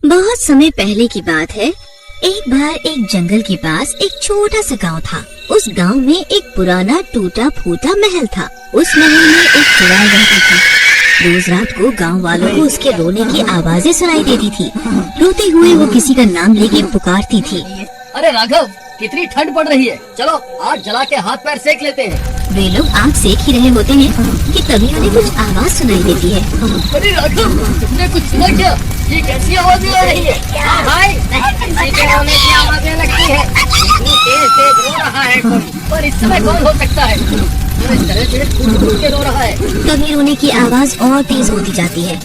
बहुत समय पहले की बात है। एक बार एक जंगल के पास एक छोटा सा गांव था। उस गांव में एक पुराना टूटा फूटा महल था। उस महल में एक चुड़ैल रहती थी। रोज रात को गांव वालों को उसके रोने की आवाजें सुनाई देती थी। रोते हुए वो किसी का नाम लेके पुकारती थी। अरे राघव, कितनी ठंड पड़ रही है, चलो आग जला के हाथ पैर सेक लेते हैं। वे लोग आग सेक ही रहे होते हैं कि तभी उन्हें कुछ आवाज सुनाई देती है। अरे राघव, तुमने कुछ सुना क्या? ये कैसी आवाजें आ रही है? हाँ भाई, किसी के रोने की आवाजें लगती है। इतनी तेज तेज रो रहा है कोई, पर इस समय कौन हो सकता है? तो इस तरह से फूट के रो रहा है। तभी रोने की आवाज और तेज होती जाती है।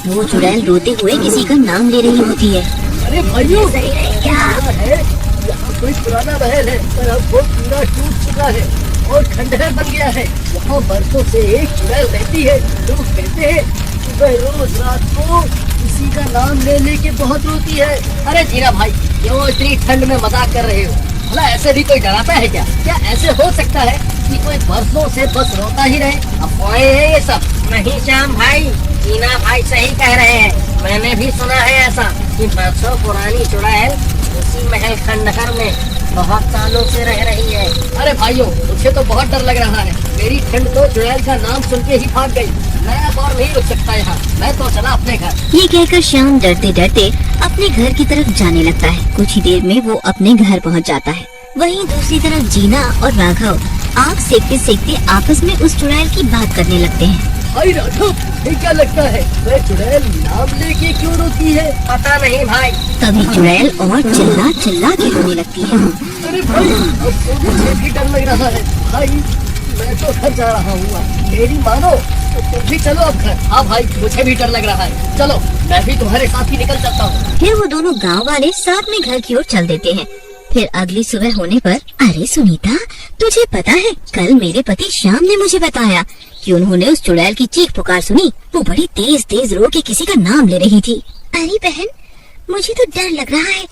वो चुड़ैल रोते हुए किसी का नाम ले रही होती है। अरे भाइयों, क्या है? यहाँ कोई पुराना महल है, पर अब वो पूरा टूट चुका है और खंडहर बन गया है। यहाँ बरसों से एक चुड़ैल रहती है। लोग कहते हैं कि वह रोज रात को किसी का नाम ले लेके बहुत रोती है। अरे जीरा भाई, क्यों इतनी ठंड में मजाक कर रहे हो? भला ऐसे भी कोई डराता है क्या? क्या ऐसे हो सकता है कि कोई बरसों से बस रोता ही रहे? अफवाहें हैं ये सब। नहीं श्याम भाई, जीना भाई सही कह रहे हैं। मैंने भी सुना है ऐसा कि बरसों पुरानी चुड़ैल उसी महल खंडहर में बहुत सालों से रह रही है। अरे भाइयों, मुझे तो बहुत डर लग रहा है। मेरी ठंड तो चुड़ैल का नाम सुन के ही भाग गई। मैं अब और नहीं रुक सकता यहाँ। मैं तो चला अपने घर। ये कहकर श्याम डरते डरते अपने घर की तरफ जाने लगता है। कुछ ही देर में वो अपने घर पहुँच जाता है। वहीं दूसरी तरफ जीना और राघव आग सेकते सेकते आपस में उस चुड़ैल की बात करने लगते हैं। भाई राघव, ये क्या लगता है? वह चुड़ैल नाम लेके क्यों रोती है? पता नहीं भाई। तभी चुड़ैल और चिल्ला चिल्ला के रोने लगती है। अरे भाई, अब तो मुझे भी डर लग रहा है। भाई, मैं तो घर जा रहा हूँ। मेरी मानो तो तुम भी चलो अब घर। हाँ भाई, मुझे भी डर लग रहा है। चलो, मैं भी तुम्हारे साथ ही निकल चलता हूँ। फिर वो दोनों गांव वाले साथ में घर की ओर चल देते हैं। फिर अगली सुबह होने पर, अरे सुनीता, तुझे पता है कल मेरे पति श्याम ने मुझे बताया कि उन्होंने उस चुड़ैल की चीख पुकार सुनी। वो बड़ी तेज तेज रो के किसी का नाम ले रही थी। अरे बहन, मुझे तो डर लग रहा है,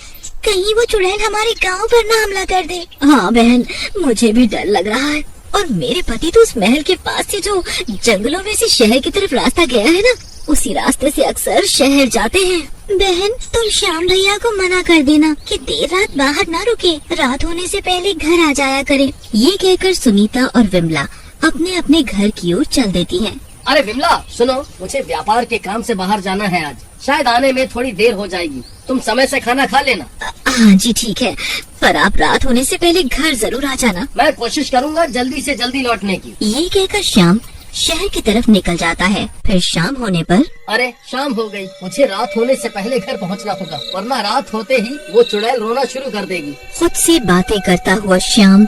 कहीं वो चुड़ैल हमारे गांव पर ना हमला कर दे। हाँ बहन, मुझे भी डर लग रहा है। और मेरे पति तो उस महल के पास से जो जंगलों में से शहर की तरफ रास्ता गया है ना, उसी रास्ते से अक्सर शहर जाते हैं। बहन, तुम श्याम भैया को मना कर देना कि देर रात बाहर ना रुके, रात होने से पहले घर आ जाया करे। ये कहकर सुनीता और विमला अपने अपने घर की ओर चल देती हैं। अरे विमला, सुनो, मुझे व्यापार के काम से बाहर जाना है आज। शायद आने में थोड़ी देर हो जाएगी। तुम समय से खाना खा लेना। हाँ जी ठीक है, पर आप रात होने से पहले घर जरूर आ जाना। मैं कोशिश करूँगा जल्दी से जल्दी लौटने की। ये कहकर श्याम शहर की तरफ निकल जाता है। फिर शाम होने पर, अरे शाम हो गई, मुझे रात होने से पहले घर पहुंचना होगा, वरना रात होते ही वो चुड़ैल रोना शुरू कर देगी। खुद से बातें करता हुआ श्याम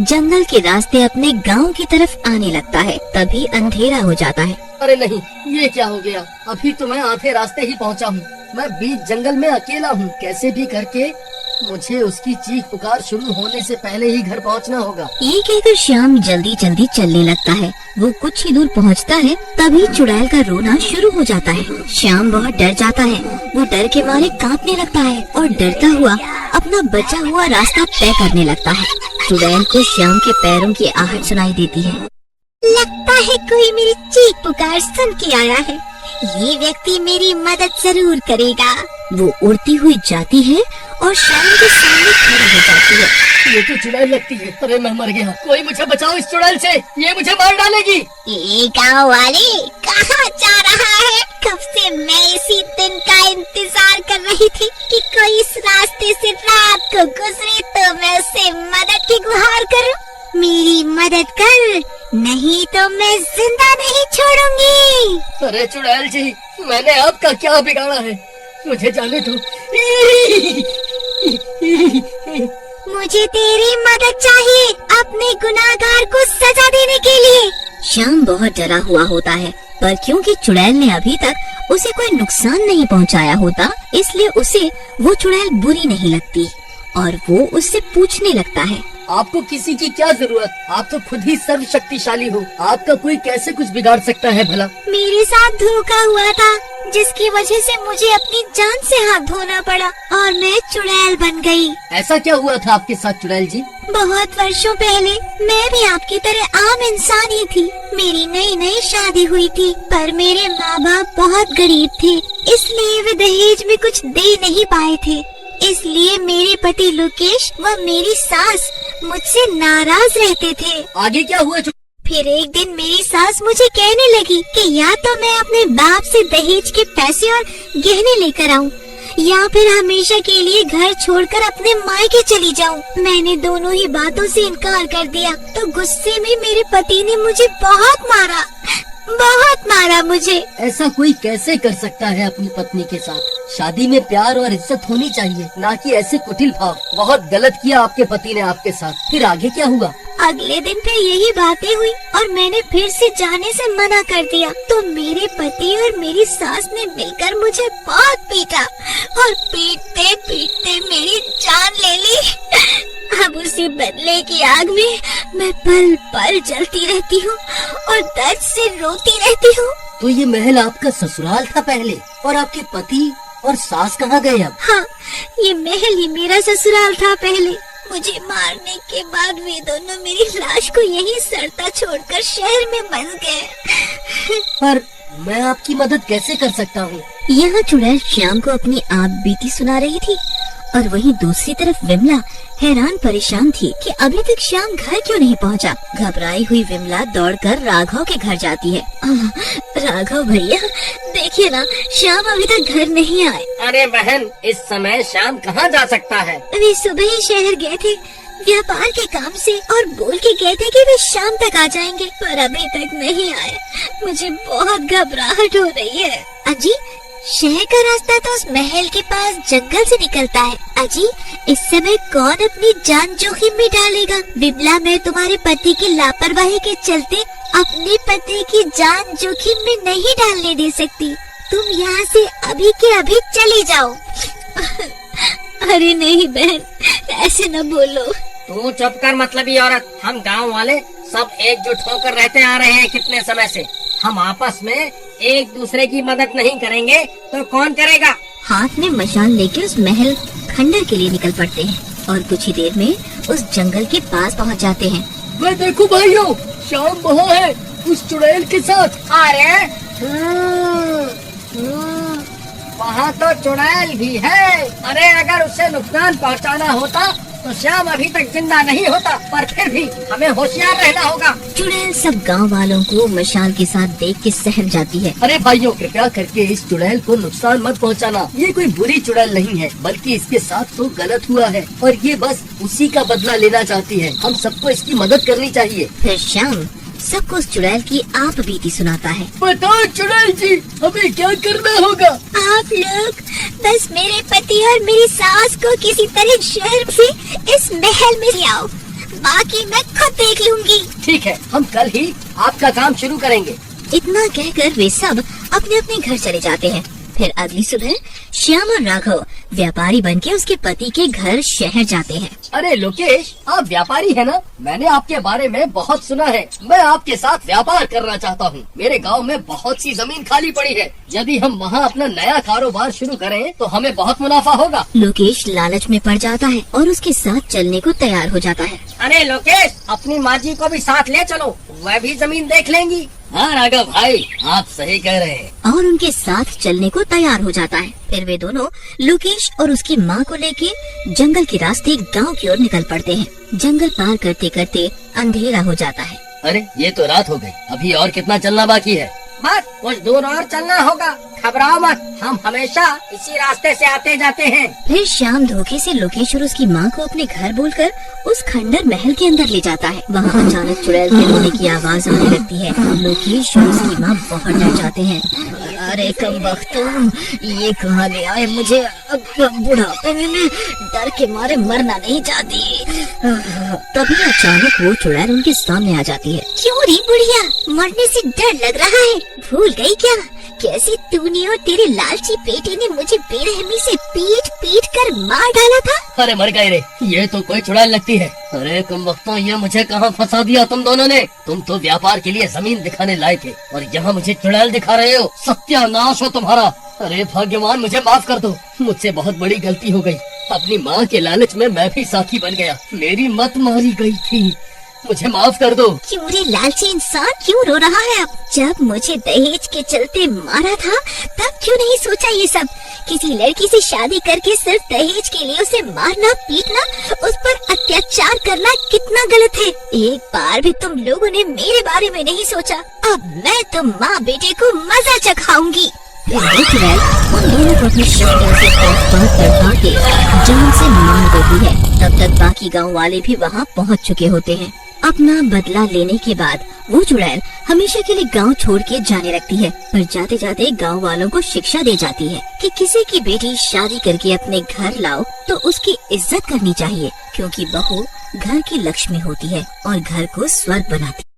जंगल के रास्ते अपने गांव की तरफ आने लगता है। तभी अंधेरा हो जाता है। अरे नहीं, ये क्या हो गया? अभी तो मैं आधे रास्ते ही पहुंचा हूँ। मैं बीच जंगल में अकेला हूँ। कैसे भी करके मुझे उसकी चीख पुकार शुरू होने से पहले ही घर पहुंचना होगा। ये कहकर श्याम जल्दी जल्दी चलने लगता है। वो कुछ ही दूर पहुंचता है, तभी चुड़ैल का रोना शुरू हो जाता है। श्याम बहुत डर जाता है। वो डर के मारे कांपने लगता है और डरता हुआ अपना बचा हुआ रास्ता तय करने लगता है। चुड़ैल को श्याम के पैरों की आहट सुनाई देती है। लगता है कोई मेरी चीख पुकार सुन के आया है। ये व्यक्ति मेरी मदद जरूर करेगा। वो उड़ती हुई जाती है और श्याम के सामने खड़ी हो जाती है। ये तो चुड़ैल लगती है। अरे मैं मर गया। कोई मुझे बचाओ इस चुड़ैल से, ये मुझे मार डालेगी। ये गाँव वाले कहाँ जा रहा है? कब से मैं इसी दिन का इंतजार कर रही थी कि कोई इस रास्ते से रात को गुजरे तो मैं उसे मदद की गुहार करूं। मेरी मदद कर, नहीं तो मैं जिंदा नहीं छोड़ूंगी। अरे चुड़ैल जी, मैंने आपका क्या बिगाड़ा है? मुझे जाने दो। मुझे तेरी मदद चाहिए अपने गुनाहगार को सजा देने के लिए। श्याम बहुत डरा हुआ होता है, पर क्योंकि चुड़ैल ने अभी तक उसे कोई नुकसान नहीं पहुंचाया होता, इसलिए उसे वो चुड़ैल बुरी नहीं लगती और वो उससे पूछने लगता है। आपको किसी की क्या जरूरत, आप तो खुद ही सर्वशक्तिशाली हो, आपका कोई कैसे कुछ बिगाड़ सकता है भला। मेरे साथ धोखा हुआ था, जिसकी वजह से मुझे अपनी जान से हाथ धोना पड़ा और मैं चुड़ैल बन गई। ऐसा क्या हुआ था आपके साथ चुड़ैल जी? बहुत वर्षों पहले मैं भी आपकी तरह आम इंसान ही थी। मेरी नई नई शादी हुई थी, पर मेरे माँ बाप बहुत गरीब थे, इसलिए वे दहेज में कुछ दे नहीं पाए थे। इसलिए मेरे पति लोकेश व मेरी सास मुझसे नाराज रहते थे। आगे क्या हुआ? फिर एक दिन मेरी सास मुझे कहने लगी कि या तो मैं अपने बाप से दहेज के पैसे और गहने लेकर आऊं, या फिर हमेशा के लिए घर छोड़कर अपने मायके चली जाऊं। मैंने दोनों ही बातों से इनकार कर दिया, तो गुस्से में मेरे पति ने मुझे बहुत मारा मुझे। ऐसा कोई कैसे कर सकता है अपनी पत्नी के साथ? शादी में प्यार और इज्जत होनी चाहिए, ना कि ऐसे कुटिल भाव। बहुत गलत किया आपके पति ने आपके साथ। फिर आगे क्या हुआ? अगले दिन फिर यही बातें हुई और मैंने फिर से जाने से मना कर दिया, तो मेरे पति और मेरी सास ने मिलकर मुझे बहुत पीटा और पीटते पीटते मेरी जान ले ली। अब उसी बदले की आग में मैं पल पल जलती रहती हूँ और दर्द से रोती रहती हूँ। तो ये महल आपका ससुराल था पहले, और आपके पति और सास कहाँ गए अब? हाँ, ये महल ही मेरा ससुराल था पहले। मुझे मारने के बाद वे दोनों मेरी लाश को यहीं सड़ता छोड़कर शहर में बस गए। पर मैं आपकी मदद कैसे कर सकता हूँ? यहाँ चुड़ैल श्याम को अपनी आप बीती सुना रही थी और वहीं दूसरी तरफ विमला हैरान परेशान थी कि अभी तक श्याम घर क्यों नहीं पहुँचा। घबराई हुई विमला दौड़कर राघव के घर जाती है। राघव भैया, देखिए ना, श्याम अभी तक घर नहीं आए। अरे बहन, इस समय श्याम कहाँ जा सकता है? वे सुबह ही शहर गए थे व्यापार के काम से और बोल के गए थे कि वे शाम तक आ जाएंगे, पर अभी तक नहीं आए। मुझे बहुत घबराहट हो रही है। अजी, शहर का रास्ता तो उस महल के पास जंगल से निकलता है। अजी, इस समय कौन अपनी जान जोखिम में डालेगा? विमला, मैं तुम्हारे पति की लापरवाही के चलते अपने पति की जान जोखिम में नहीं डालने दे सकती। तुम यहाँ से अभी के अभी चली जाओ। अरे नहीं बहन, ऐसे न बोलो। तू चुप कर मतलबी औरत। हम गांव वाले सब एकजुट होकर रहते आ रहे हैं कितने समय से। हम आपस में एक दूसरे की मदद नहीं करेंगे तो कौन करेगा? हाथ में मशाल लेके उस महल खंडर के लिए निकल पड़ते हैं और कुछ ही देर में उस जंगल के पास पहुंच जाते हैं। मैं देखो भाइयों, श्याम वहाँ है उस चुड़ैल के साथ। अरे वहाँ तो चुड़ैल भी है। अरे अगर उसे नुकसान पहुँचाना होता तो श्याम अभी तक जिंदा नहीं होता, पर फिर भी हमें होशियार रहना होगा। चुड़ैल सब गांव वालों को मशाल के साथ देख के सहम जाती है। अरे भाइयों, कृपया करके इस चुड़ैल को नुकसान मत पहुंचाना। ये कोई बुरी चुड़ैल नहीं है, बल्कि इसके साथ तो गलत हुआ है और ये बस उसी का बदला लेना चाहती है। हम सबको इसकी मदद करनी चाहिए। फिर श्याम सबको उस चुड़ैल की आप बीती सुनाता है। बताओ चुड़ैल जी, हमें क्या करना होगा? आप लोग बस मेरे पति और मेरी सास को किसी तरह शहर से इस महल में ले आओ, बाकी मैं खुद देख लूंगी। ठीक है, हम कल ही आपका काम शुरू करेंगे। इतना कहकर वे सब अपने अपने घर चले जाते हैं। फिर अगली सुबह श्याम और राघव व्यापारी बनके उसके पति के घर शहर जाते हैं। अरे लोकेश, आप व्यापारी है ना? मैंने आपके बारे में बहुत सुना है। मैं आपके साथ व्यापार करना चाहता हूँ। मेरे गांव में बहुत सी जमीन खाली पड़ी है। यदि हम वहाँ अपना नया कारोबार शुरू करें तो हमें बहुत मुनाफा होगा। लोकेश लालच में पड़ जाता है और उसके साथ चलने को तैयार हो जाता है। अरे लोकेश, अपनी माँ जी को भी साथ ले चलो, वह भी जमीन देख लेंगी। हाँ राघव भाई, आप सही कह रहे हैं। और उनके साथ चलने को तैयार हो जाता है। फिर वे दोनों लोकेश और उसकी माँ को लेके जंगल के रास्ते गांव की ओर निकल पड़ते हैं। जंगल पार करते करते अंधेरा हो जाता है। अरे ये तो रात हो गई, अभी और कितना चलना बाकी है? बस कुछ दूर और चलना होगा। घबराओ मत, हम हमेशा इसी रास्ते से आते जाते हैं। फिर श्याम धोखे से लोकेश और उसकी माँ को अपने घर बोलकर उस खंडर महल के अंदर ले जाता है। वहाँ अचानक चुड़ैल के रोने की आवाज आने लगती है। लोकेश और उसकी माँ बहुत डर जाते हैं। अरे कम वक्त, ये कहाँ ले आए मुझे? बुढ़ापे में मैं डर के मारे मरना नहीं चाहती। तभी अचानक वो चुड़ैल उनके सामने आ जाती है। क्यों रे बुढ़िया, मरने से डर लग रहा है? भूल गई क्या कैसे तूने और तेरे लालची बेटे ने मुझे बेरहमी से पीट पीट कर मार डाला था। अरे मर गए रे, ये तो कोई चुड़ैल लगती है। अरे तुम वक्तों, ये मुझे कहाँ फंसा दिया तुम दोनों ने। तुम तो व्यापार के लिए जमीन दिखाने लाए थे और यहाँ मुझे चुड़ैल दिखा रहे हो। सत्यानाश हो तुम्हारा। अरे भगवान, मुझे माफ कर दो, मुझसे बहुत बड़ी गलती हो गई। अपनी माँ के लालच में मैं भी साथी बन गया, मेरी मत मारी गई थी, मुझे माफ कर दो। क्यों रे लालची इंसान, क्यों रो रहा है अब? जब मुझे दहेज के चलते मारा था तब क्यों नहीं सोचा ये सब? किसी लड़की से शादी करके सिर्फ दहेज के लिए उसे मारना, पीटना, उस पर अत्याचार करना कितना गलत है। एक बार भी तुम लोगों ने मेरे बारे में नहीं सोचा। अब मैं तो माँ बेटे को मजा चखाऊंगी। चुड़ैल उन दोनों को अपनी शक्तियों से बहुत तड़पा के जान से मार देती है। तब तक बाकी गांव वाले भी वहाँ पहुँच चुके होते हैं। अपना बदला लेने के बाद वो चुड़ैल हमेशा के लिए गांव छोड़ के जाने लगती है, पर जाते जाते गांव वालों को शिक्षा दे जाती है कि किसी की बेटी शादी करके अपने घर लाओ तो उसकी इज्जत करनी चाहिए, क्योंकि बहू घर की लक्ष्मी होती है और घर को स्वर्ग बनाती है।